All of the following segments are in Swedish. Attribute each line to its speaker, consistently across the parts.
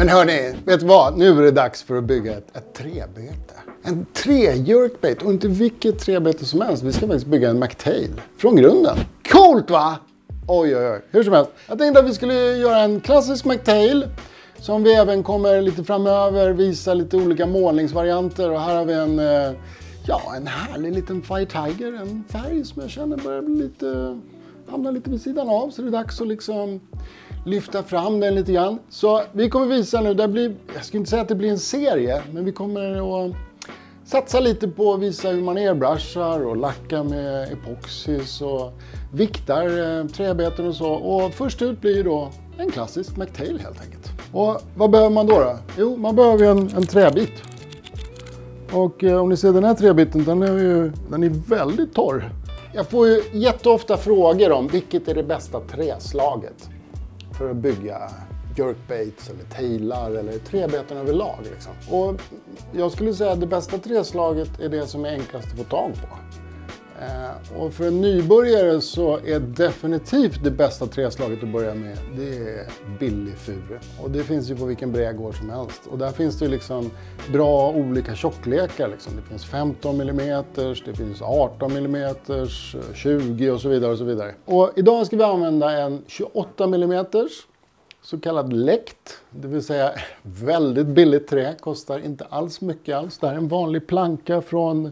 Speaker 1: Men hörni, vet du vad? Nu är det dags för att bygga ett träbete. En trä-jerkbait och inte vilket träbete som helst. Vi ska faktiskt bygga en McTail från grunden. Coolt va? Oj, oj, oj. Hur som helst. Jag tänkte att vi skulle göra en klassisk McTail. Som vi även kommer lite framöver visa lite olika målningsvarianter. Och här har vi en härlig liten Fire Tiger. En färg som jag känner börjar bli hamna lite vid sidan av. Så det är dags att liksom lyfta fram den lite grann. Så vi kommer visa nu, jag skulle inte säga att det blir en serie. Men vi kommer att satsa lite på att visa hur man airbrushar och lackar med epoxys och viktar träbeten och så. Och först ut blir då en klassisk McTail helt enkelt. Och vad behöver man då? Jo, man behöver en träbit. Och om ni ser den här träbiten, den är väldigt torr. Jag får ju jätteofta frågor om vilket är det bästa träslaget för att bygga jerkbaits eller tailar eller träbeten överlag. Liksom. Och jag skulle säga att det bästa träslaget är det som är enklast att få tag på. Och för en nybörjare så är definitivt det bästa träslaget att börja med, det är billig furu. Och det finns ju på vilken brädgård som helst. Och där finns det liksom bra olika tjocklekar. Liksom. Det finns 15 mm, det finns 18 mm, 20 och så vidare och så vidare. Och idag ska vi använda en 28 mm så kallad läkt. Det vill säga väldigt billigt trä, kostar inte alls mycket alls. Det här är en vanlig planka från,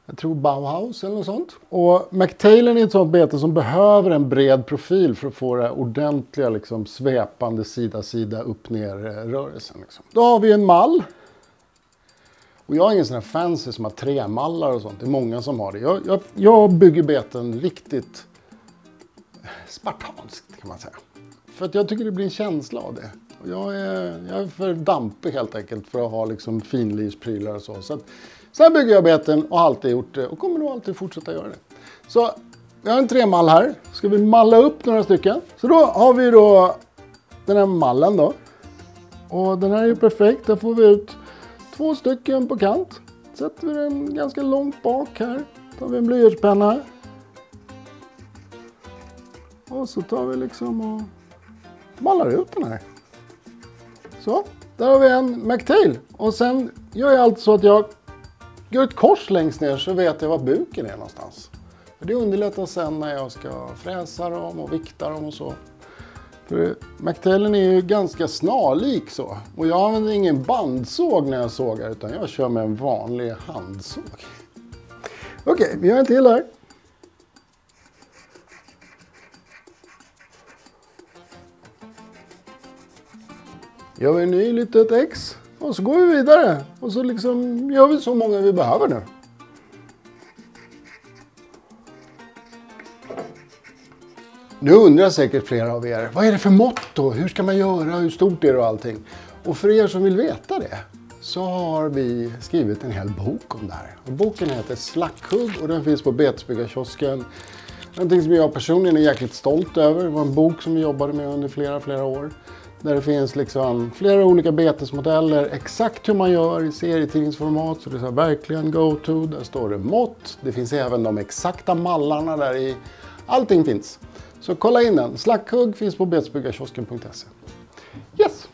Speaker 1: jag tror Bauhaus eller något sånt. Och McTailen är ett sånt bete som behöver en bred profil för att få det ordentliga liksom, svepande sida upp-ner rörelsen. Liksom. Då har vi en mall. Och jag är ingen sån här fancy som har trämallar och sånt. Det är många som har det. Jag bygger beten riktigt spartanskt kan man säga. För att jag tycker det blir en känsla av det. Och jag är för dampig helt enkelt för att ha liksom finlivsprylar och så. Så här bygger jag beten och har alltid gjort det och kommer nog alltid fortsätta göra det. Så jag har en trämall här. Ska vi malla upp några stycken. Så då har vi då den här mallen då. Och den här är ju perfekt. Där får vi ut 2 stycken på kant. Sätter vi den ganska långt bak här. Tar vi en blyertspenna. Och så tar vi liksom och mallar ut den här. Så, där har vi en McTail. Och sen gör jag alltså så att jag gör ett kors längst ner så vet jag var buken är någonstans. För det underlättar sen när jag ska fräsa dem och vikta dem och så. För McTailen är ju ganska snarlik så. Och jag använder ingen bandsåg när jag sågar utan jag kör med en vanlig handsåg. Okej, vi gör en till här. Gör vi en ny litet X. Och så går vi vidare. Och så liksom gör vi så många vi behöver nu. Nu undrar säkert flera av er. Vad är det för mått då? Hur ska man göra? Hur stort är det och allting? Och för er som vill veta det. Så har vi skrivit en hel bok om det här. Och boken heter Slackhugg. Och den finns på Betesbyggarkiosken. Någonting som jag personligen är jäkligt stolt över. Det var en bok som vi jobbade med under flera år. Där det finns liksom flera olika betesmodeller, exakt hur man gör i serietidningsformat. Så det är så här, verkligen go-to, där står det mått. Det finns även de exakta mallarna där i. Allting finns. Så kolla in den. Slackhugg finns på betesbyggarkiosken.se. Yes!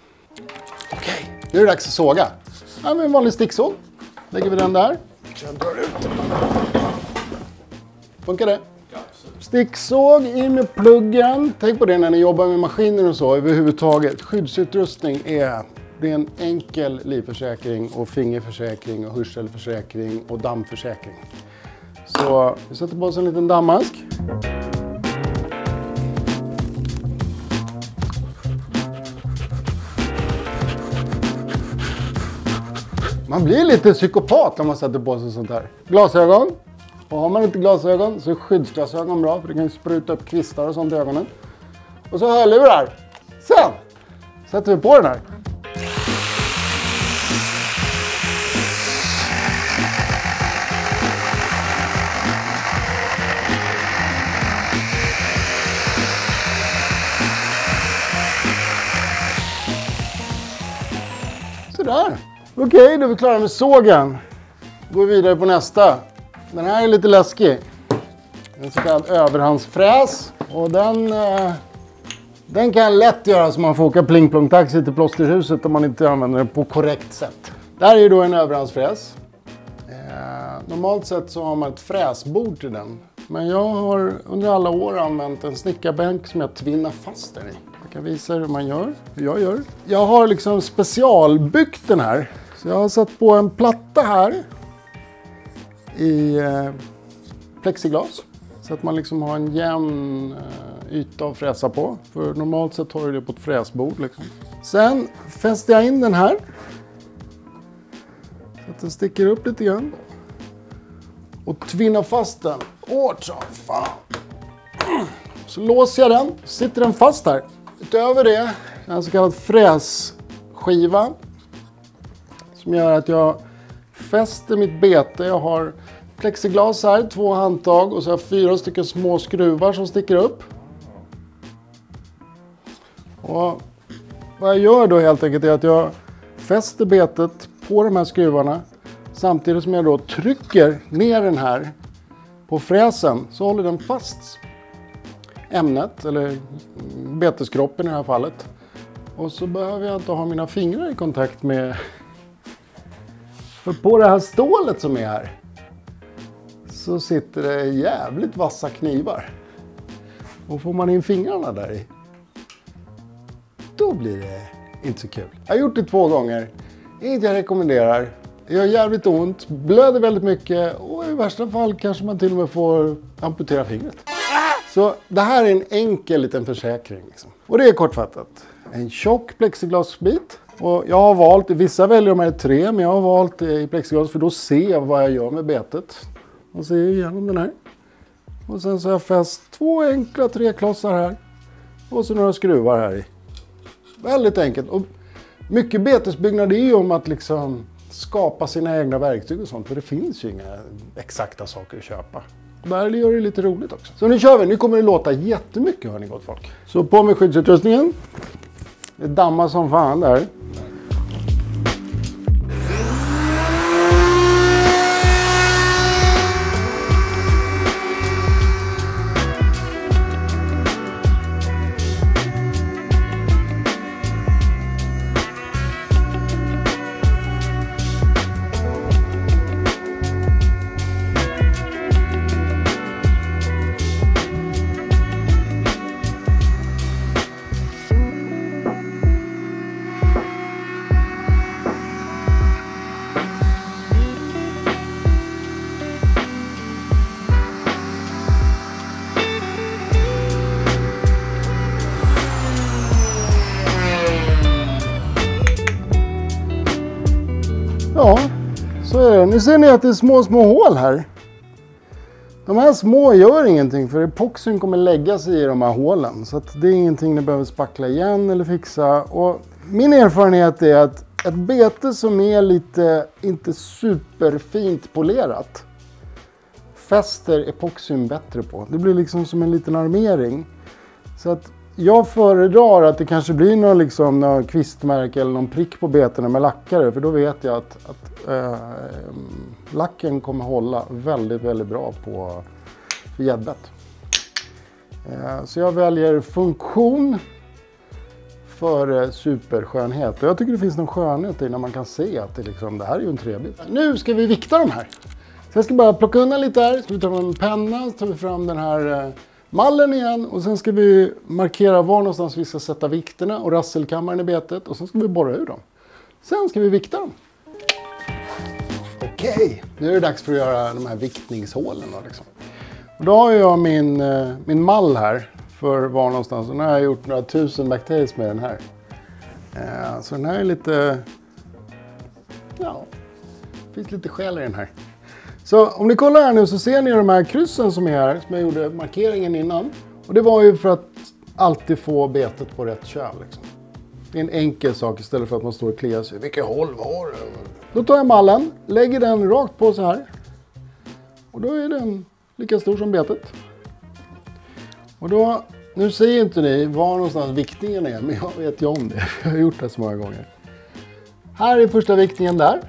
Speaker 1: Okej, nu är det dags att såga. Här har vi en vanlig sticksåg. Lägger vi den där. Jag drar ut den. Funkar det? Sticksåg in med pluggen. Tänk på det när ni jobbar med maskiner och så överhuvudtaget. Skyddsutrustning är en enkel livförsäkring och fingerförsäkring och hörselförsäkring och dammförsäkring. Så vi sätter på oss en liten dammask. Man blir lite psykopat när man sätter på sig sånt här. Glasögon. Och har man inte glasögon så är skyddsglasögon bra för det kan spruta upp kvistar och sånt i ögonen. Och så hörlurar. Sen sätter vi på den här. Sådär. Okej, då är vi klara med sågen. Går vi vidare på nästa. Den här är lite läskig. En så kallad överhandsfräs. Och den Den kan lätt göra så man får åka pling-plong-taxi till plåsterhuset om man inte använder den på korrekt sätt. Det här är ju då en överhandsfräs. Normalt sett så har man ett fräsbord till den. Men jag har under alla år använt en snickarbänk som jag tvinnar fast den i. Jag kan visa hur man gör, hur jag gör. Jag har liksom specialbyggt den här. Så jag har satt på en platta här i plexiglas. Så att man liksom har en jämn yta att fräsa på. För normalt sett har du det på ett fräsbord liksom. Sen fäster jag in den här. Så att den sticker upp lite grann. Och tvinnar fast den. Hårt som fan. Så låser jag den. Sitter den fast här. Utöver det en så kallad frässkiva. Som gör att jag fäster mitt bete. Jag har plexiglas här, 2 handtag och så har jag 4 stycken små skruvar som sticker upp. Och vad jag gör då helt enkelt är att jag fäster betet på de här skruvarna samtidigt som jag då trycker ner den här på fräsen, så håller den fast ämnet eller beteskroppen i det här fallet. Och så behöver jag inte ha mina fingrar i kontakt med, för på det här stålet som är här så sitter det jävligt vassa knivar. Och får man in fingrarna där i, då blir det inte så kul. Jag har gjort det 2 gånger. Inget jag rekommenderar. Det gör jävligt ont, blöder väldigt mycket och i värsta fall kanske man till och med får amputera fingret. Så det här är en enkel liten försäkring. Liksom. Och det är kortfattat. En tjock plexiglasbit. Och jag har valt, vissa väljer de här 3, men jag har valt i plexiglas för då ser jag vad jag gör med betet. Och ser igenom den här. Och sen så har jag fäst 2 enkla träklossar här. Och så några skruvar här i. Väldigt enkelt. Och mycket betesbyggnad är ju om att liksom skapa sina egna verktyg och sånt. För det finns ju inga exakta saker att köpa. Där gör det lite roligt också. Så nu kör vi. Nu kommer det låta jättemycket, hör ni gott folk. Så på med skyddsutrustningen. Det dammar som fan där. Ja, så är det. Nu ser ni att det är små hål här. De här små gör ingenting för epoxyn kommer lägga sig i de här hålen. Så att det är ingenting ni behöver spackla igen eller fixa. Och min erfarenhet är att ett bete som är lite, inte superfint polerat, fäster epoxyn bättre på. Det blir liksom som en liten armering. Så att jag föredrar att det kanske blir någon kvistmärke eller någon prick på betena med lackare. För då vet jag att lacken kommer hålla väldigt, väldigt bra på gäddbett. Så jag väljer funktion för superskönhet. Och jag tycker det finns någon skönhet i när man kan se att det här är ju en träbit. Nu ska vi vikta de här. Så jag ska bara plocka undan lite här. Så vi tar en penna, så tar vi fram den här mallen igen och sen ska vi markera var någonstans vi ska sätta vikterna och rasselkammaren i betet och sen ska vi borra ur dem. Sen ska vi vikta dem. Okej, nu är det dags för att göra de här viktningshålen då liksom. Och då har jag min mall här för var någonstans och nu har jag gjort några 1000 backtails med den här. Så den här är lite, ja, det finns lite skäl i den här. Så om ni kollar här nu så ser ni de här kryssen som är här, som jag gjorde markeringen innan. Och det var ju för att alltid få betet på rätt köl. Liksom. Det är en enkel sak istället för att man står och kliar sig. Vilket håll var det? Då tar jag mallen, lägger den rakt på så här. Och då är den lika stor som betet. Och då, nu ser inte ni var någonstans viktningen är, men jag vet ju om det. Jag har gjort det så många gånger. Här är första viktningen där.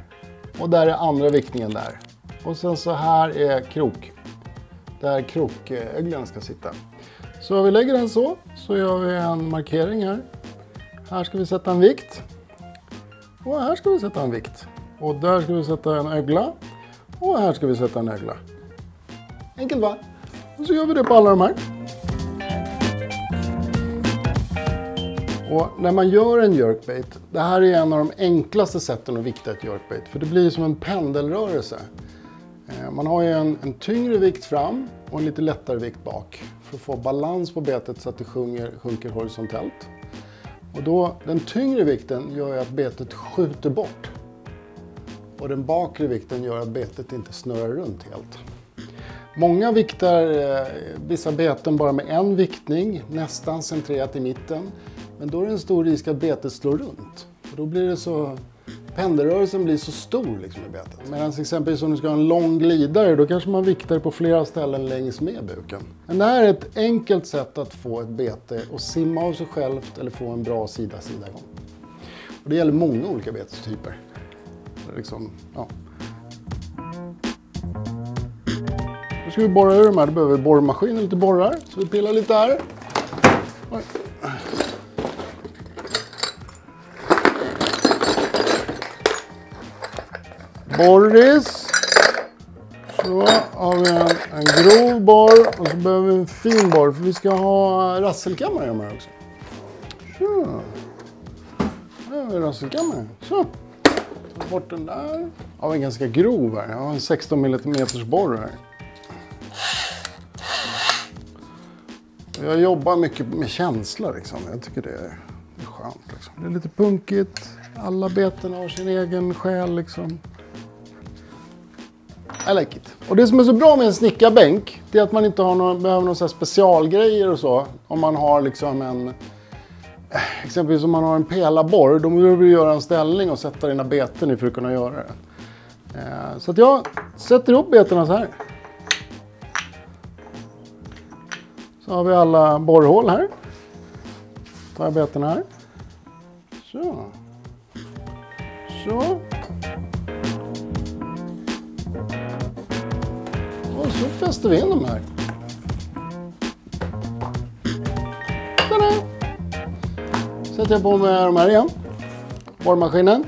Speaker 1: Och där är andra viktningen där. Och sen så här är krok. Där kroköglen ska sitta. Så vi lägger den så gör vi en markering här. Här ska vi sätta en vikt. Och här ska vi sätta en vikt. Och där ska vi sätta en ögla. Och här ska vi sätta en ögla. Enkelt va? Och så gör vi det på alla de här. Och när man gör en jerkbait, det här är en av de enklaste sätten att vikta ett jerkbait. För det blir som en pendelrörelse. Man har ju en tyngre vikt fram och en lite lättare vikt bak. För att få balans på betet så att det sjunker horisontellt. Och då, den tyngre vikten gör ju att betet skjuter bort. Och den bakre vikten gör att betet inte snurrar runt helt. Många viktar vissa beten bara med en viktning, nästan centrerat i mitten. Men då är det en stor risk att betet slår runt. Och då blir det så, pendelrörelsen blir så stor liksom i betet. Medan exempelvis om du ska ha en lång glidare, då kanske man viktar på flera ställen längs med buken. Men det här är ett enkelt sätt att få ett bete att simma av sig självt eller få en bra sida-sida-gång. Och det gäller många olika betestyper. Liksom, ja. Nu ska vi borra ur de här, då behöver vi borrmaskin och lite borrar. Så vi pillar lite här. Oj. Borris. Så har vi en grov borr och så behöver vi en fin borr för vi ska ha rasselkammare i de här också. Så. Här har vi rasselkammare. Så. Ta bort den där. Ja, en ganska grov här. Jag har en 16 mm borr här. Jag jobbar mycket med känsla liksom. Jag tycker det är skönt liksom. Det är lite punkigt. Alla beten har sin egen själ liksom. I like it. Och det som är så bra med en snickarbänk, det är att man inte har behöver några så här specialgrejer och så. Om man har liksom en, exempelvis om man har en pelarborr, då behöver du göra en ställning och sätta dina beten i för att kunna göra det. Så att jag sätter upp beterna så här. Så har vi alla borrhål här. Tar jag beterna här. Så. Så. Och så fäster vi in de här. Tada! Sätter jag på med de här igen. Borrmaskinen.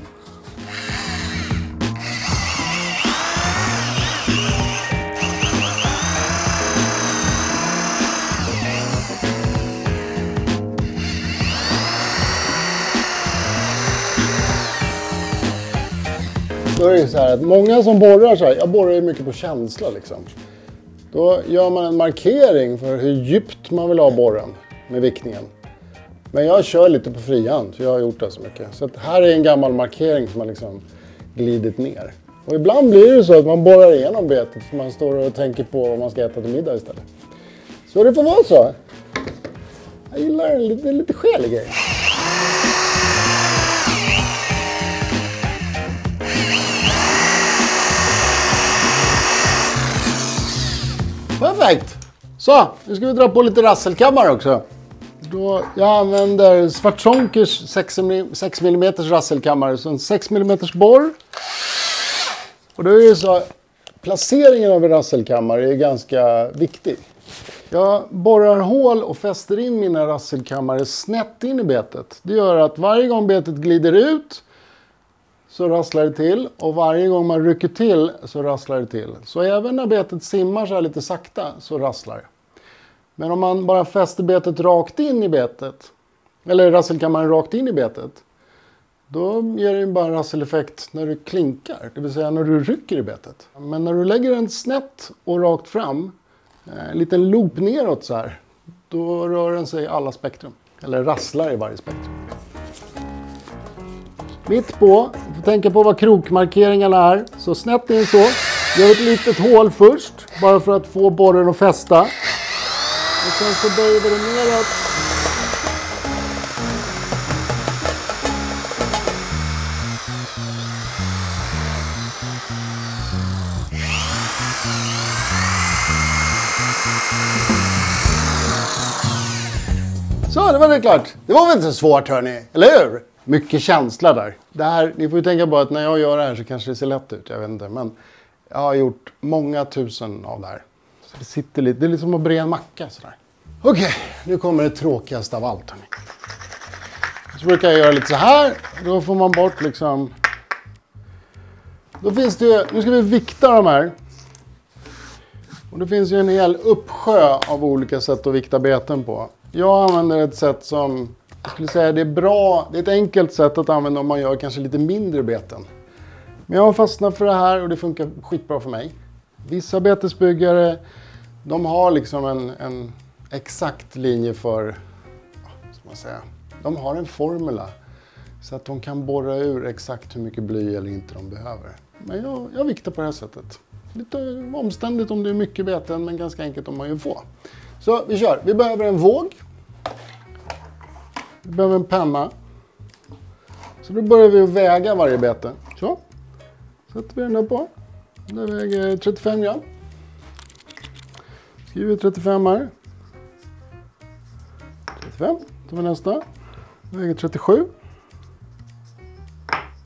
Speaker 1: Då är det så här att många som borrar så här, jag borrar ju mycket på känsla liksom. Då gör man en markering för hur djupt man vill ha borren med viktningen. Men jag kör lite på frihand, för jag har gjort det så mycket. Så att här är en gammal markering som man liksom glidit ner. Och ibland blir det så att man borrar igenom betet för man står och tänker på vad man ska äta till middag istället. Så det får vara så. Jag gillar en lite skälig grej. Perfekt! Så, nu ska vi dra på lite rasselkammare också. Då jag använder Svartzonkers 6 mm rasselkammare, så en 6 mm borr. Och då är det så, placeringen av en rasselkammare är ganska viktig. Jag borrar hål och fäster in mina rasselkammare snett in i betet. Det gör att varje gång betet glider ut så rasslar det till, och varje gång man rycker till så rasslar det till. Så även när betet simmar så här lite sakta så rasslar det. Men om man bara fäster betet rakt in i betet, eller rasselkammaren rakt in i betet, då ger det bara en rasseleffekt när du klinkar, det vill säga när du rycker i betet. Men när du lägger den snett och rakt fram, en liten loop neråt så här, då rör den sig i alla spektrum, eller rasslar i varje spektrum. Mitt på, får tänka på vad krokmarkeringarna är, så snett in så, gör ett litet hål först, bara för att få borren att fästa. Och sen så böjer vi det neråt. Så, det var det klart. Det var väl inte så svårt hörni, eller hur? Mycket känsla där. Det här, ni får ju tänka på att när jag gör det här så kanske det ser lätt ut, jag vet inte. Men jag har gjort många tusen av det här. Så det sitter lite, det är liksom att bre en macka sådär. Okej, nu kommer det tråkigaste av allt. Så brukar jag göra lite så här. Då får man bort liksom... Då finns det... Nu ska vi vikta de här. Och det finns ju en hel uppsjö av olika sätt att vikta beten på. Jag använder ett sätt som... Jag skulle säga det är bra. Det är ett enkelt sätt att använda om man gör kanske lite mindre beten. Men jag har fastnat för det här och det funkar skitbra för mig. Vissa betesbyggare, de har liksom en exakt linje för, vad ska man säga, de har en formula så att de kan borra ur exakt hur mycket bly eller inte de behöver. Men jag viktar på det här sättet. Lite omständigt om det är mycket beten, men ganska enkelt om man gör få. Så vi kör. Vi behöver en våg. Vi behöver en penna. Så då börjar vi att väga varje bete. Så. Sätter vi den där på. Den väger 35 gram. Skriver 35 här. 35. Tar vi nästa. Den väger 37.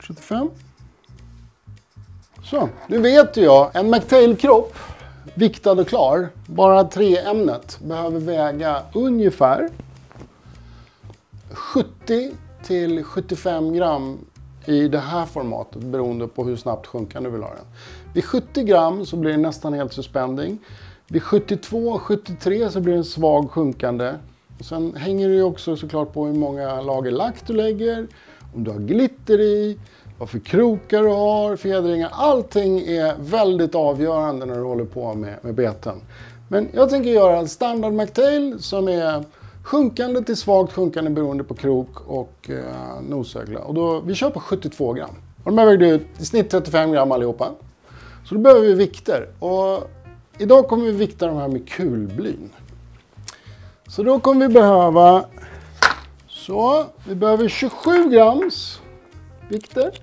Speaker 1: 35. Så, nu vet jag. En McTail-kropp, viktad och klar, bara 3-ämnet, behöver väga ungefär 70 till 75 gram i det här formatet, beroende på hur snabbt sjunkande du vill ha den. Vid 70 gram så blir det nästan helt suspending. Vid 72-73 så blir det en svag sjunkande. Och sen hänger det ju också såklart på hur många lager lack du lägger, om du har glitter i, vad för krokar du har, fjädringar. Allting är väldigt avgörande när du håller på med beten. Men jag tänker göra en standard McTail som är sjunkande till svagt sjunkande beroende på krok och nosögla. Och då, vi kör på 72 gram. Och de här väger i snitt 35 gram allihopa. Så då behöver vi vikter. Och idag kommer vi vikta de här med kulblyn. Så då kommer vi behöva... Så, vi behöver 27 grams vikter.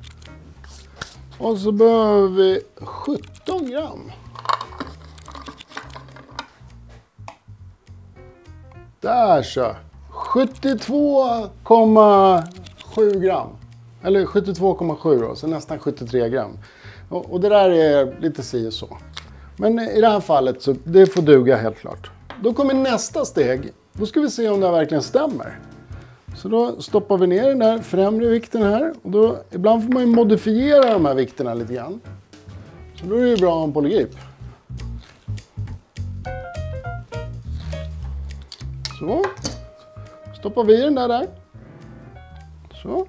Speaker 1: Och så behöver vi 17 gram. Där så. 72,7 gram. Eller 72,7 då, så nästan 73 gram. Och det där är lite si och så. Men i det här fallet så det får duga helt klart. Då kommer nästa steg. Då ska vi se om det här verkligen stämmer. Så då stoppar vi ner den där främre vikten här. Och då, ibland får man ju modifiera de här vikterna lite grann. Så då är det ju bra att ha en polygrip. Så. Stoppar vi den där. Så.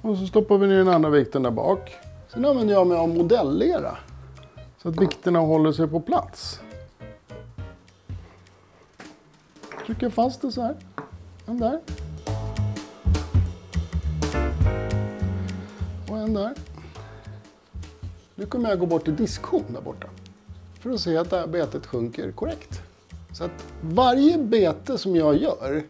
Speaker 1: Och så stoppar vi ner den andra vikten där bak. Sen använder jag mig av modellera. Så att vikterna håller sig på plats. Trycker fast det så här. En där. Och en där. Nu kommer jag gå bort till diskhon där borta. För att se att det här betet sjunker korrekt. Så att varje bete som jag gör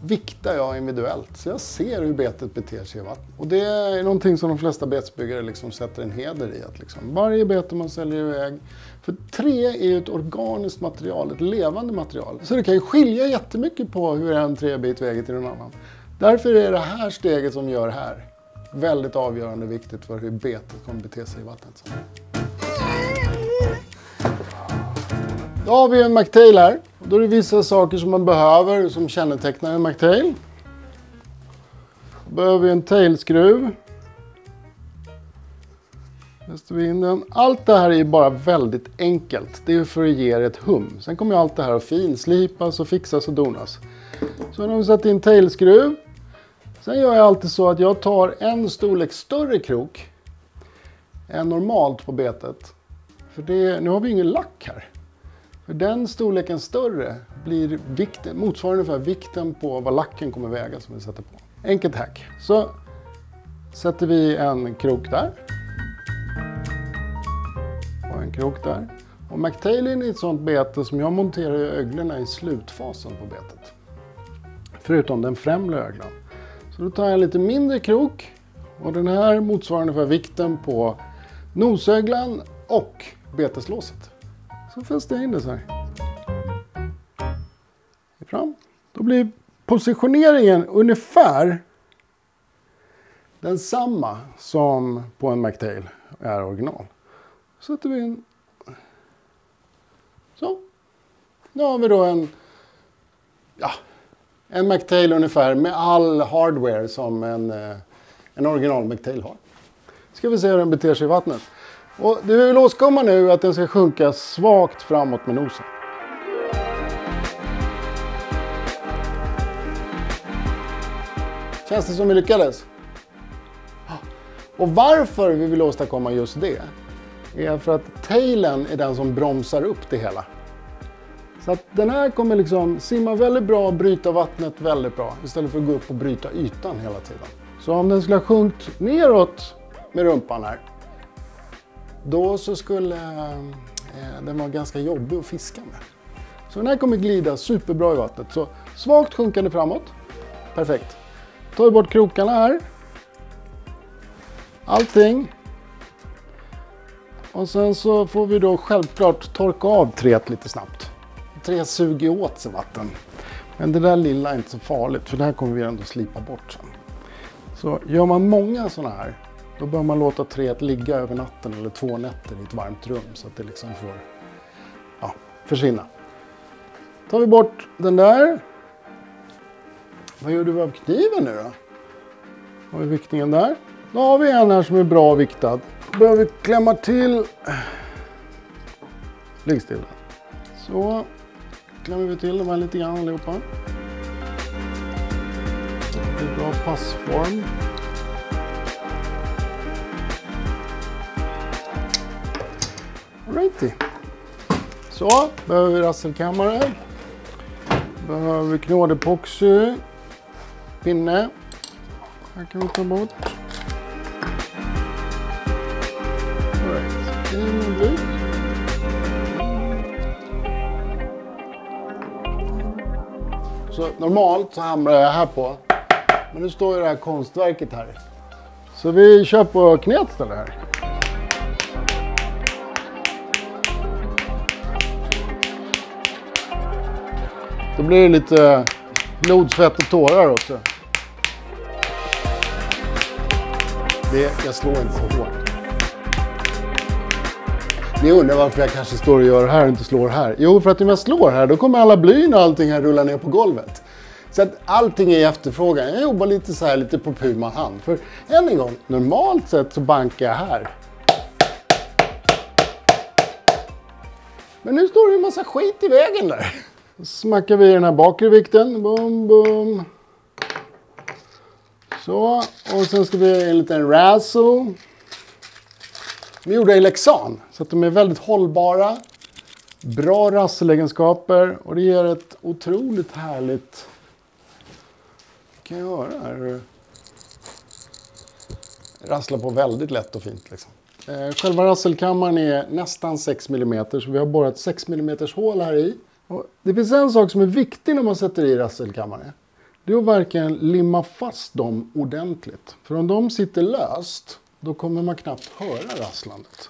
Speaker 1: viktar jag individuellt. Så jag ser hur betet beter sig i vatten. Och det är någonting som de flesta betesbyggare liksom sätter en heder i. Att liksom varje bete man säljer iväg. För trä är ju ett organiskt material, ett levande material. Så det kan ju skilja jättemycket på hur en träbit väger till en annan. Därför är det här steget som gör här väldigt avgörande viktigt för hur betet kommer bete sig i vattnet. Då har vi en McTail här. Då är det vissa saker som man behöver som kännetecknar en McTail. Då behöver vi en tailskruv. Fäster vi in den. Allt det här är bara väldigt enkelt. Det är för att ge det ett hum. Sen kommer allt det här att finslipas och fixas och donas. Så nu har vi satt in tailskruv. Sen gör jag alltid så att jag tar en storlek större krok än normalt på betet. För nu har vi ingen lack här. För den storleken större blir vikten, motsvarar ungefär vikten på vad lacken kommer väga som vi sätter på. Enkelt hack. Så sätter vi en krok där. Och en krok där. Och McTailen är ett sånt bete som jag monterar i öglorna i slutfasen på betet. Förutom den främre öglan. Så då tar jag en lite mindre krok. Och den här motsvarar ungefär vikten på nosöglan och beteslåset. Så fäster jag in det så här. Fram. Då blir positioneringen ungefär densamma som på en McTail är original. Så sätter vi in. Så. Nu har vi då en McTail ungefär med all hardware som en original McTail har. Ska vi se hur den beter sig i vattnet. Och det vi vill åstadkomma nu är att den ska sjunka svagt framåt med nosen. Känns det som vi lyckades? Och varför vi vill åstadkomma just det är för att tailen är den som bromsar upp det hela. Så att den här kommer liksom simma väldigt bra och bryta vattnet väldigt bra istället för att gå upp och bryta ytan hela tiden. Så om den skulle ha sjunkit neråt med rumpan här, då så skulle den vara ganska jobbig att fiska med. Så den här kommer glida superbra i vattnet. Så svagt sjunkande framåt. Perfekt. Tar vi bort krokarna här. Allting. Och sen så får vi då självklart torka av träet lite snabbt. Träet suger åt sig vatten. Men det där lilla är inte så farligt för det här kommer vi ändå slipa bort sen. Så gör man många sådana här, då bör man låta träet ligga över natten eller 2 nätter i ett varmt rum så att det liksom får försvinna. Tar vi bort den där. Vad gör du av kniven nu då? Har vi viktningen där. Då har vi en här som är bra viktad. Då behöver vi klämma till. Ligg stilla. Så klämmer vi till de här lite grann allihopa. Det är bra passform. Alrighty. Så, behöver vi rasselkammare. Behöver vi knådepoxy. Pinne. Här kan vi ta bort. Alright. Så normalt så hamrar jag här på. Men nu står ju det här konstverket här. Så vi kör på knät istället här. Då blir det lite blod, svett och tårar också. Jag slår inte så hårt. Ni undrar varför jag kanske står och gör här och inte slår här. Jo, för att om jag slår här då kommer alla blyn och allting här rulla ner på golvet. Så att allting är i efterfrågan. Jag jobbar lite så här, lite på puma hand. För än en gång, normalt sett så bankar jag här. Men nu står det en massa skit i vägen där. Så smackar vi den här bakre vikten. Boom, boom. Så, och sen ska vi ha en liten razzle. Vi gjorde i Lexan, så att de är väldigt hållbara. Bra rasselegenskaper och det ger ett otroligt härligt... Vad kan jag göra här? Rasslar på väldigt lätt och fint liksom. Själva rasselkammaren är nästan 6 mm så vi har borrat 6 mm hål här i. Och det finns en sak som är viktig när man sätter i rasselkammaren. Det är att verkligen limma fast dem ordentligt. För om de sitter löst, då kommer man knappt höra rasslandet.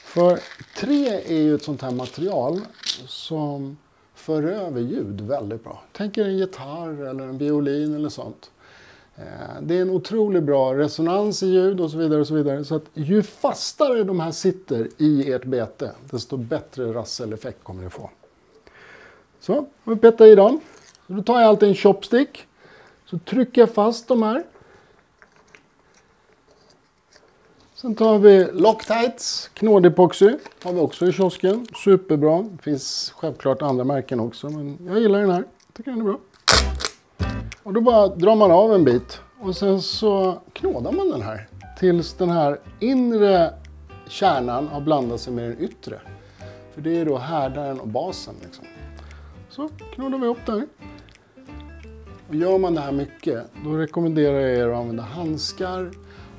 Speaker 1: För trä är ju ett sånt här material som för över ljud väldigt bra. Tänk er en gitarr eller en violin eller sånt. Det är en otroligt bra resonans i ljud och så vidare och så vidare. Så att ju fastare de här sitter i ert bete, desto bättre rasseleffekt kommer ni få. Så, vi petar i dem. Så då tar jag alltid en chopstick. Så trycker jag fast de här. Sen tar vi Loctites, knådepoxy. Har vi också i kiosken. Superbra. Det finns självklart andra märken också. Men jag gillar den här. Jag tycker den är bra. Och då bara drar man av en bit. Och sen så knådar man den här. Tills den här inre kärnan har blandat sig med den yttre. För det är då härdaren och basen liksom. Så knådar vi upp där. Och gör man det här mycket, då rekommenderar jag er att använda handskar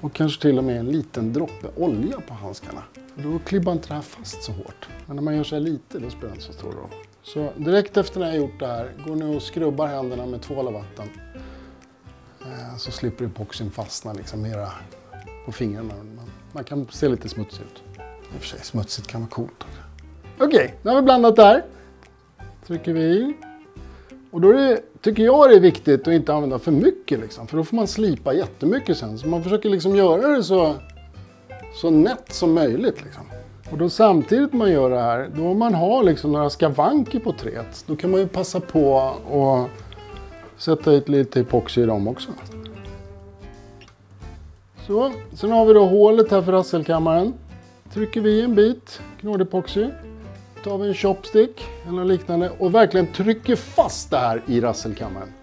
Speaker 1: och kanske till och med en liten droppe olja på handskarna. För då klibbar inte det här fast så hårt. Men när man gör så här lite, då spelar det inte så stor roll. Så direkt efter när jag gjort det här, går ni och skrubbar händerna med tvål och vatten. Så slipper epoxin fastna liksom mera på fingrarna. Man kan se lite smutsig ut. I och för sig, smutsigt kan vara coolt. Okej, nu har vi blandat där. Trycker vi i. Och då är det, tycker jag det är viktigt att inte använda för mycket liksom. För då får man slipa jättemycket sen. Så man försöker liksom göra det så nätt som möjligt liksom. Och då samtidigt man gör det här, då man har liksom några skavanker på träet, då kan man ju passa på att sätta ut lite epoxy i dem också. Så, sen har vi då hålet här för rasselkammaren. Trycker vi en bit knådepoxy. Tar vi en chopstick eller liknande och verkligen trycker fast det här i rasselkammaren.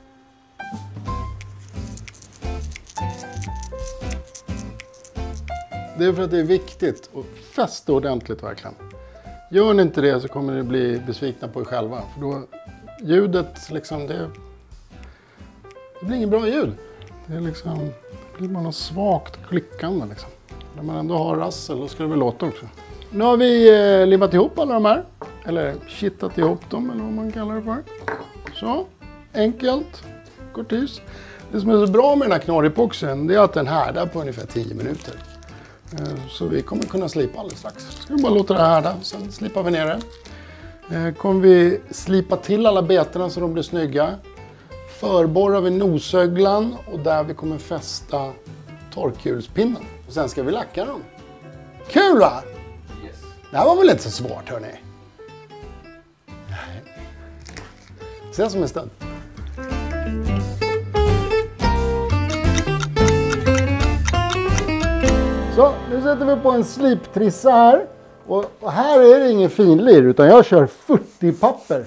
Speaker 1: Det är för att det är viktigt att fästa ordentligt verkligen. Gör ni inte det så kommer ni bli besvikna på er själva. För då ljudet liksom, det blir inget bra ljud. Det är liksom, det blir bara något svagt klickande liksom. När man ändå har rassel, då ska det väl låta också. Nu har vi limmat ihop alla de här. Eller kittat ihop dem, eller vad man kallar det för. Så, enkelt, kortis. Det som är så bra med den här knorrepoxen, det är att den härdar på ungefär 10 minuter. Så vi kommer kunna slipa alldeles strax. Ska vi bara låta det härda, sen slipar vi ner det. Kommer vi slipa till alla betorna så de blir snygga. Förborrar vi nosöglan och där vi kommer fästa torkhjulspinnen. Och sen ska vi lacka dem. Kul va? Yes. Det här var väl inte så svårt hörni? Nej. Ses om en stund. Så, nu sätter vi på en sliptrissa här. Och här är det ingen finlir utan jag kör 40 papper.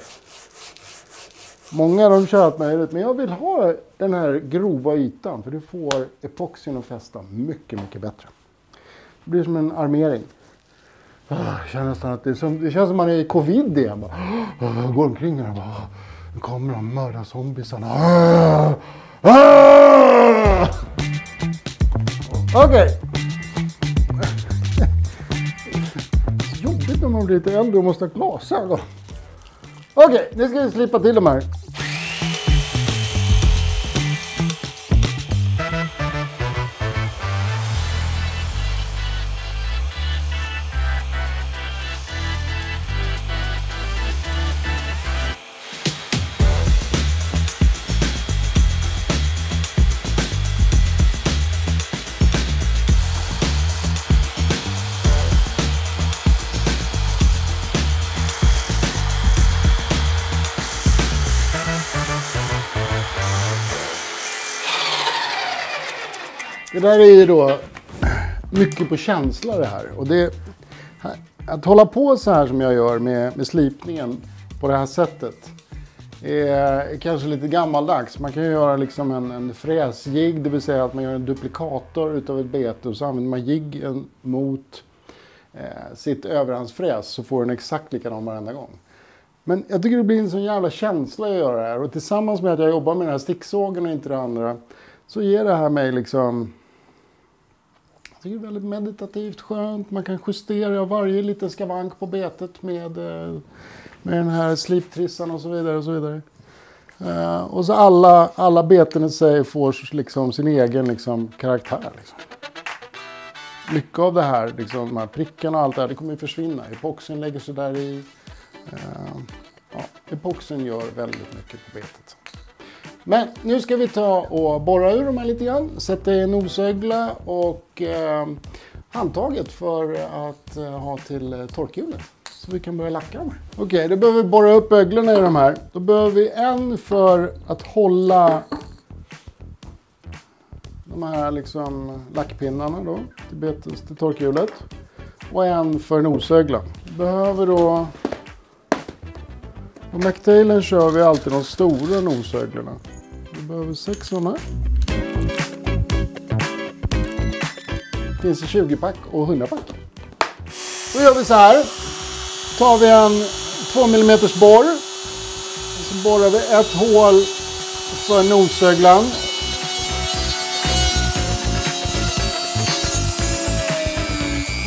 Speaker 1: Många de kör allt möjligt, men jag vill ha den här grova ytan för det får epoxin att fästa mycket, mycket bättre. Det blir som en armering. Jag känner nästan att det känns som man är i covid igen. Jag går omkring och bara, nu kommer de mörda zombisarna. Okej. Så jobbigt när man blir lite äldre och måste ha glasögon. Okej, nu ska vi slipa till de här. Det där är ju då mycket på känsla det här. Och det, att hålla på så här som jag gör med slipningen på det här sättet är kanske lite gammaldags. Man kan ju göra liksom en fräsjigg, det vill säga att man gör en duplikator utav ett bete och så använder man jiggen mot sitt överhandsfräs så får den exakt likadan varenda gång. Men jag tycker det blir en sån jävla känsla att göra det här och tillsammans med att jag jobbar med den här sticksågen och inte det andra så ger det här mig liksom, jag tycker det är väldigt meditativt skönt. Man kan justera varje liten skavank på betet med den här sliptrissan och så vidare och så vidare. Och så alla beten i sig får liksom sin egen liksom karaktär. Liksom. Mycket av det här, liksom, de här prickarna och allt det här, det kommer ju försvinna. Epoxen lägger sig där i. Epoxen gör väldigt mycket på betet. Men nu ska vi ta och borra ur dem här lite grann. Sätta i en nosögla och handtaget för att ha till torkhjulet. Så vi kan börja lacka dem här. Okej, då behöver vi borra upp öglorna i de här. Då behöver vi en för att hålla de här liksom lackpinnarna då till torkhjulet. Och en för nosöglan. Vi behöver då... På McTailen kör vi alltid de stora nosöglorna. Vi behöver 6 sådana. Det finns i 20-pack och 100-pack. Då gör vi så här. Tar vi en 2 mm borr. Och så borrar vi ett hål för nosöglan.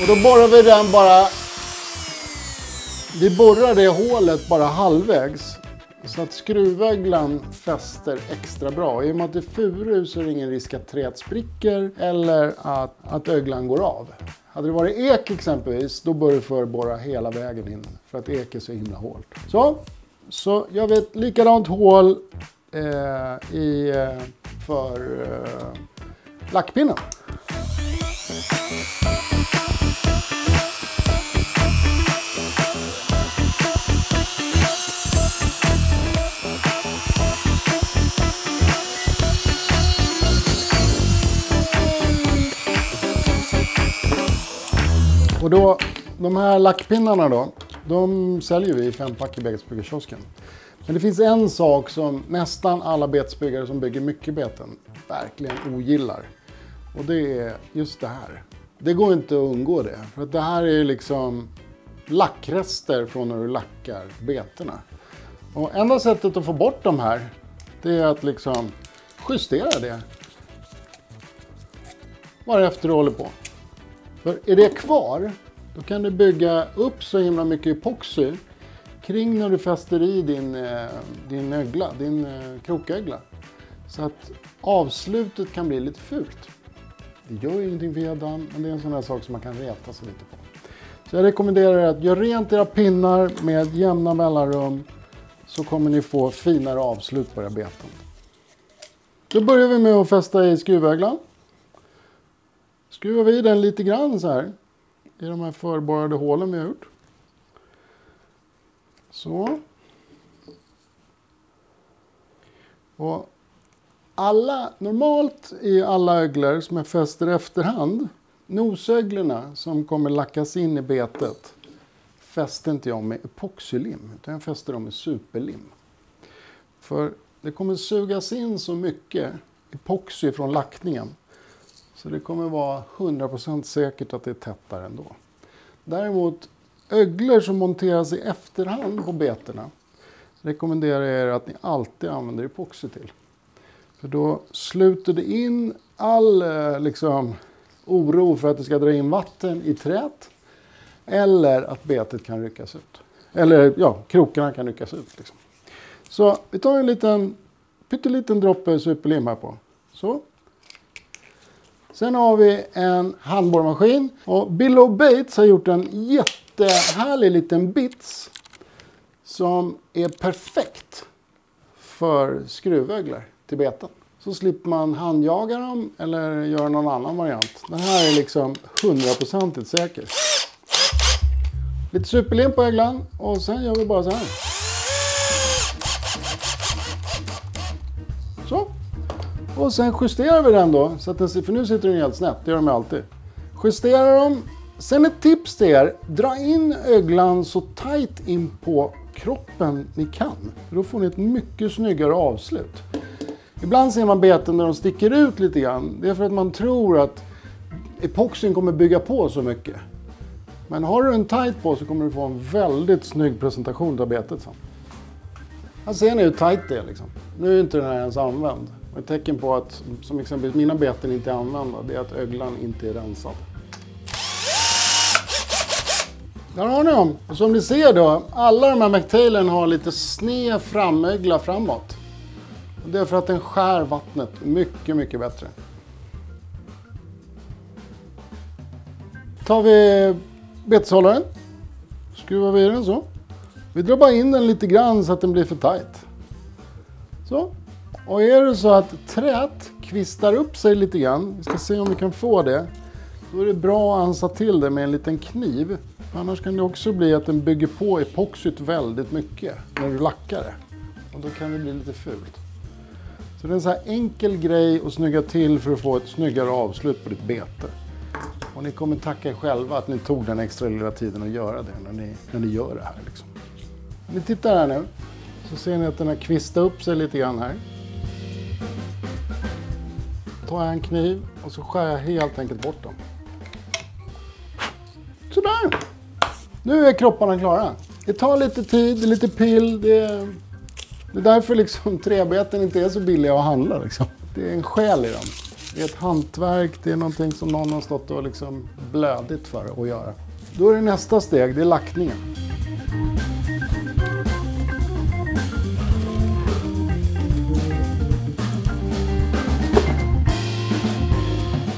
Speaker 1: Och då borrar vi den bara... Vi borrar det hålet bara halvvägs så att skruvöglan fäster extra bra. I och med att det är furu så är det ingen risk att träet spricker eller att öglan går av. Hade det varit ek exempelvis, då bör du förborra hela vägen in för att ek är så himla hårt. Så gör vi ett likadant hål för lackpinnen. Och då, de här lackpinnarna då, de säljer vi i 5-pack i betesbyggarkiosken. Men det finns en sak som nästan alla betesbyggare som bygger mycket beten verkligen ogillar. Och det är just det här. Det går inte att undgå det. För att det här är liksom lackrester från när du lackar betena. Och enda sättet att få bort de här, det är att liksom justera det varefter du håller på. För är det kvar, då kan du bygga upp så himla mycket epoxy kring när du fäster i din ögla, din krokögla. Så att avslutet kan bli lite fult. Det gör ingenting för gäddan, men det är en sån här sak som man kan reta sig lite på. Så jag rekommenderar att göra rent era pinnar med jämna mellanrum, så kommer ni få finare avslut på era beten. Då börjar vi med att fästa i skruvöglan. Skruvar vi den lite grann så här i de här förborrade hålen vi har gjort. Så. Och normalt i alla öglor som jag fäster efterhand, nosöglorna som kommer lackas in i betet, fäster inte jag med epoxylim, utan jag fäster dem med superlim. För det kommer sugas in så mycket epoxy från lackningen, så det kommer vara 100% säkert att det är tättare ändå. Däremot öglor som monteras i efterhand på betena rekommenderar jag er att ni alltid använder epoxy till. För då sluter det in all oro för att det ska dra in vatten i trät. Eller att betet kan ryckas ut. Eller ja, krokarna kan ryckas ut. Liksom. Så vi tar en pytteliten droppe superlim här på. Så. Sen har vi en handborrmaskin. Och Billow Baits har gjort en jättehärlig liten bits som är perfekt för skruvöglor till beten. Så slipper man handjaga dem eller göra någon annan variant. Den här är liksom 100% säker. Lite superlim på öglan och sen gör vi bara så här. Så. Och sen justerar vi den då, så att den, för nu sitter den helt snett, det gör de alltid. Justerar dem. Sen ett tips till er, dra in öglan så tight in på kroppen ni kan. Då får ni ett mycket snyggare avslut. Ibland ser man beten där de sticker ut lite grann. Det är för att man tror att epoxin kommer bygga på så mycket. Men har du en tight på så kommer du få en väldigt snygg presentation av betet sen. Här ser ni hur tight det är liksom. Nu är inte den här ens använd. Och ett tecken på att, som exempelvis mina beten inte är använda, det är att öglan inte är rensad. Där har ni dem. Och som ni ser då, alla de här McTailen har lite sned framögla framåt. Och det är för att den skär vattnet mycket, mycket bättre. Tar vi beteshållaren. Skruvar vi i den så. Vi drar bara in den lite grann så att den blir för tight. Så. Och är det så att träet kvistar upp sig lite grann, vi ska se om vi kan få det, då är det bra att ansa till det med en liten kniv. För annars kan det också bli att den bygger på epoxyt väldigt mycket när du lackar det. Och då kan det bli lite fult. Så det är en så här enkel grej att snygga till för att få ett snyggare avslut på ditt bete. Och ni kommer tacka er själva att ni tog den extra lilla tiden att göra det när ni gör det här. Liksom. Om ni tittar här nu så ser ni att den har kvistat upp sig lite grann här. Tar jag en kniv och så skär jag helt enkelt bort dem. Sådär! Nu är kropparna klara. Det tar lite tid, lite pill. Det är därför liksom träbeten inte är så billiga att handla. Liksom. Det är en själ i dem. Det är ett hantverk, det är någonting som någon har stått och liksom blödigt för att göra. Då är det nästa steg, det är lackningen.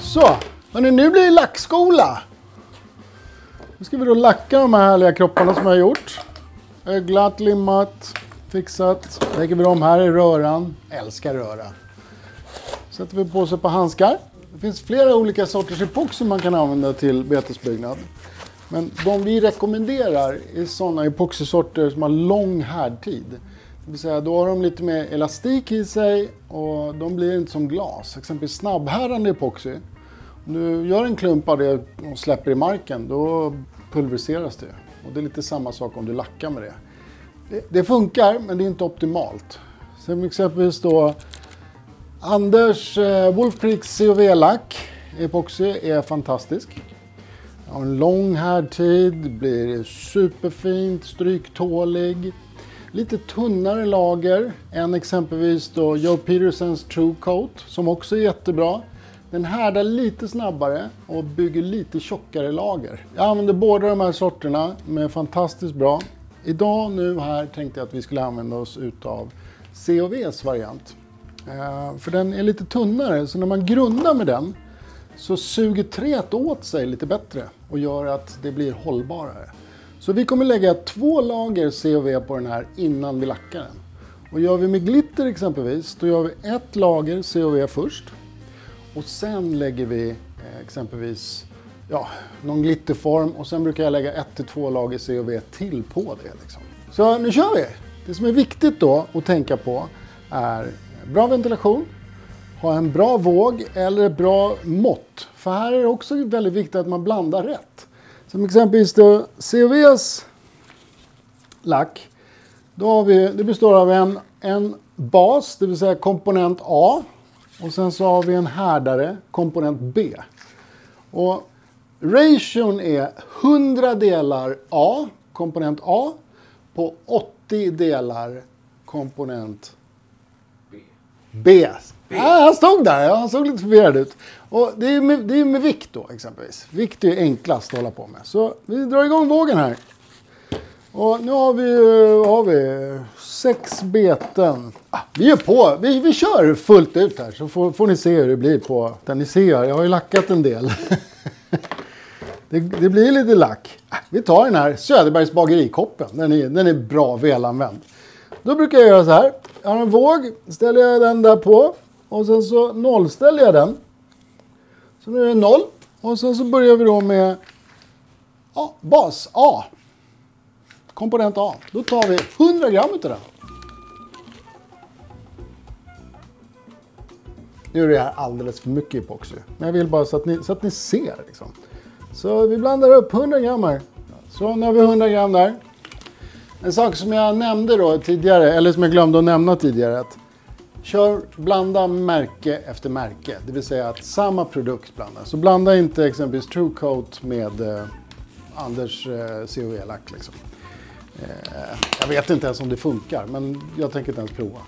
Speaker 1: Så, men nu blir det lackskola. Nu ska vi då lacka de här härliga kropparna som jag har gjort. Öglat, limmat, fixat. Lägger vi dem här i röran. Älskar röra. Sätter vi på sig på handskar. Det finns flera olika sorters epoxy man kan använda till betesbyggnad. Men de vi rekommenderar är sådana epoxysorter som har lång härdtid. Det vill säga, då har de lite mer elastik i sig och de blir inte som glas. Exempelvis snabbhärdande epoxy Du gör en klump av det och släpper i marken, då pulveriseras det. Och det är lite samma sak om du lackar med det. Det funkar, men det är inte optimalt. Som exempelvis då Anders Wolf Creek COV-lack epoxy är fantastisk. Har en lång härdtid, blir superfint, stryktålig. Lite tunnare lager än exempelvis då Joe Petersons True Coat som också är jättebra. Den härdar lite snabbare och bygger lite tjockare lager. Jag använder båda de här sorterna med fantastiskt bra. Idag nu här tänkte jag att vi skulle använda oss utav COVs variant. För den är lite tunnare, så när man grundar med den så suger träet åt sig lite bättre och gör att det blir hållbarare. Så vi kommer lägga 2 lager COV på den här innan vi lackar den. Och gör vi med glitter exempelvis, då gör vi 1 lager COV först. Och sen lägger vi exempelvis någon glitterform och sen brukar jag lägga 1-2 lager COV till på det. Liksom. Så nu kör vi! Det som är viktigt då att tänka på är bra ventilation, ha en bra våg eller ett bra mått. För här är det också väldigt viktigt att man blandar rätt. Som exempelvis då COVs lack, då har vi, det består av en bas, det vill säga komponent A. Och sen så har vi en härdare, komponent B. Och ration är 100 delar A, komponent A, på 80 delar komponent B. Han stod där, han såg lite förvirrad ut. Och det är med vikt då exempelvis. Vikt är enklast att hålla på med. Så vi drar igång vågen här. Och nu har vi 6 beten. Vi kör fullt ut här så får ni se hur det blir på den ni ser. Jag har ju lackat en del. det blir lite lack. Vi tar den här Söderbergs bagerikoppen. Den är bra välanvänd. Då brukar jag göra så här. Jag har en våg, ställer jag den där på. Och sen så nollställer jag den. Så nu är det 0. Och sen så börjar vi då med bas A. Komponent A. Då tar vi 100 gram utav den. Nu är det här alldeles för mycket epoxy. Men jag vill bara så att ni ser. Liksom. Så vi blandar upp 100 gram här. Så nu har vi 100 gram där. En sak som jag nämnde då tidigare, eller som jag glömde att nämna tidigare, att blanda märke efter märke. Det vill säga att samma produkt blandas. Så blanda inte exempelvis True Coat med Anders COV-lack. Liksom. Jag vet inte ens om det funkar, men jag tänker inte ens prova.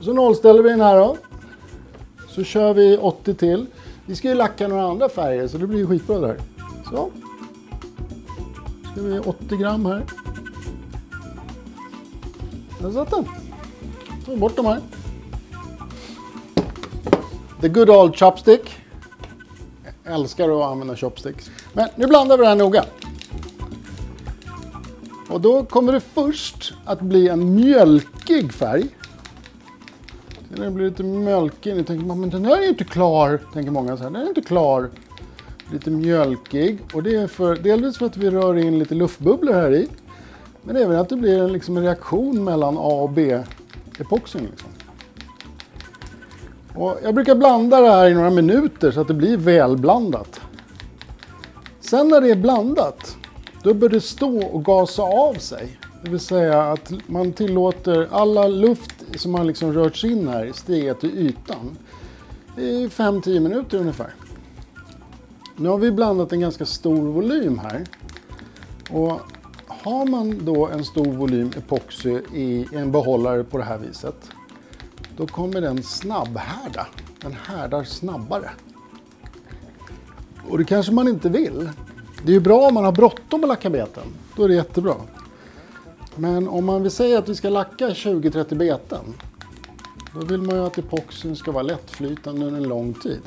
Speaker 1: Så nollställer vi den här då. Så kör vi 80 till. Vi ska ju lacka några andra färger så det blir skitbra där. Så. Ska vi 80 gram här. Där satt den. Ta bort de här. The good old chopstick. Jag älskar att använda chopsticks. Men nu blandar vi det här noga. Och då kommer det först att bli en mjölkig färg. När det blir lite mjölkig, ni tänker man, men den här är inte klar, tänker många så här. Den är inte klar. Lite mjölkig. Och det är delvis för att vi rör in lite luftbubblor här i. Men även att det blir en reaktion mellan A och B-epoxyn. Liksom. Och jag brukar blanda det här i några minuter så att det blir välblandat. Sen när det är blandat, då bör det stå och gasa av sig. Det vill säga att man tillåter alla luft som har liksom rört sig in här stiga till ytan. I 5-10 minuter ungefär. Nu har vi blandat en ganska stor volym här. Och har man då en stor volym epoxy i en behållare på det här viset, då kommer den snabbhärda. Den härdar snabbare. Och det kanske man inte vill. Det är ju bra om man har bråttom att lacka beten. Då är det jättebra. Men om man vill säga att vi ska lacka 20-30 beten, då vill man ju att epoxyn ska vara lättflytande under en lång tid.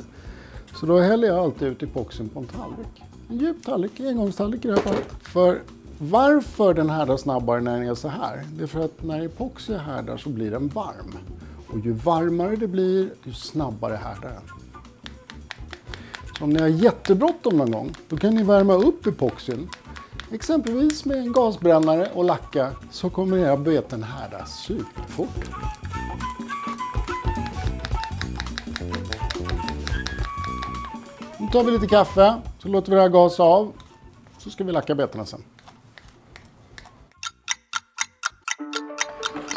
Speaker 1: Så då häller jag alltid ut epoxyn på en tallrik. En djup tallrik, engångstallrik i det här fallet. För varför den härdar snabbare när den är så här? Det är för att när epoxy härdar så blir den varm. Och ju varmare det blir, ju snabbare härdar den. Så om ni har jättebråttom någon gång, då kan ni värma upp epoxyn. Exempelvis med en gasbrännare och lacka, så kommer era beten härda superfort. tar vi lite kaffe, så låter vi det här gasa av. Så ska vi lacka betorna sen.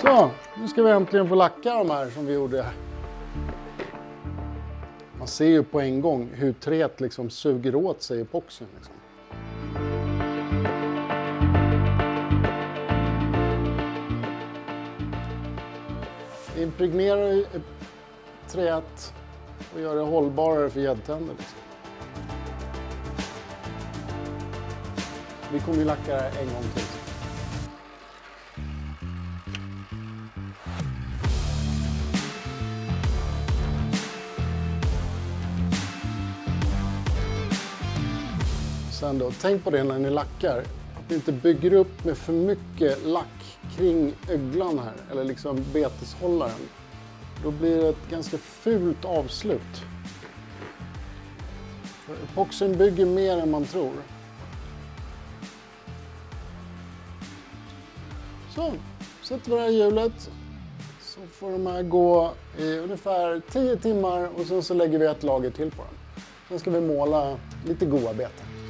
Speaker 1: Så, nu ska vi äntligen få lacka de här som vi gjorde. Man ser ju på en gång hur träet liksom suger åt sig epoxin. Liksom. Impregnerar träet och gör det hållbarare för gäddtänder. Liksom. Vi kommer ju lacka det här en gång till. Sen då, tänk på det när ni lackar, att ni inte bygger upp med för mycket lack kring öglan här, eller liksom beteshållaren. Då blir det ett ganska fult avslut. För epoxin bygger mer än man tror. Så, sätter vi det här hjulet, så får de här gå i ungefär 10 timmar och sen så lägger vi ett lager till på den. Sen ska vi måla lite goa betor.